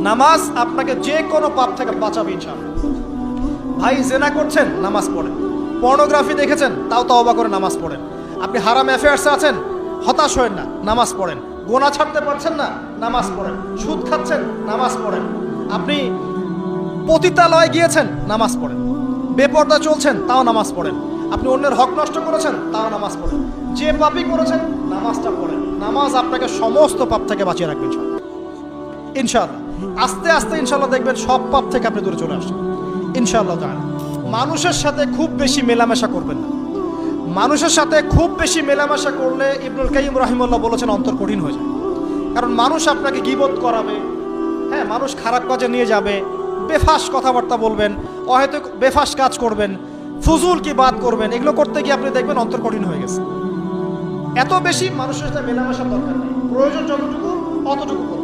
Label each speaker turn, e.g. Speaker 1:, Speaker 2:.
Speaker 1: নামাজ আপনাকে যে কোনো পাপ থেকে বাঁচাবে ইনশাআল্লাহ। ভাই জেনা করছেন, নামাজ পড়েন। পর্নোগ্রাফি দেখেছেন, তাও তওবা করে নামাজ পড়েন। আপনি হারাম অ্যাফেয়ার্সে আছেন, হতাশ হয়েন না, নামাজ পড়েন। গোনা ছাড়তে পারছেন না, নামাজ পড়েন। সুদ খাচ্ছেন, নামাজ পড়েন। আপনি পতিতালয়ে গিয়েছেন, নামাজ পড়েন। বেপর্দা চলছেন, তাও নামাজ পড়েন। আপনি অন্যের হক নষ্ট করেছেন, তাও নামাজ পড়েন। যে পাপই করেছেন, নামাজটা পড়েন। নামাজ আপনাকে সমস্ত পাপ থেকে বাঁচিয়ে রাখবে ইনশাআল্লাহ। আস্তে আস্তে ইনশাআল্লাহ দেখবেন সব পাপ থেকে আপনি দূরে চলে আসছেন ইনশাআল্লাহ তাআলা। মানুষের সাথে খুব বেশি মেলামেশা করবেন না। মানুষের সাথে খুব বেশি মেলামেশা করলে ইবনুল কাইয়িম রাহিমাহুল্লাহ বলেছেন অন্তর কঠিন হয়ে যায়। কারণ মানুষ আপনাকে গীবত করাবে, হ্যাঁ, মানুষ খারাপ কাজে নিয়ে যাবে, বেফাস কথাবার্তা বলবেন, হয়তো বেফাস কাজ করবেন, ফুজুল কি বাদ করবেন। এগুলো করতে গিয়ে আপনি দেখবেন অন্তর কঠিন হয়ে গেছে। এত বেশি মানুষের সাথে মেলামেশার দরকার নেই, প্রয়োজন যতটুকু অতটুকু করবেন।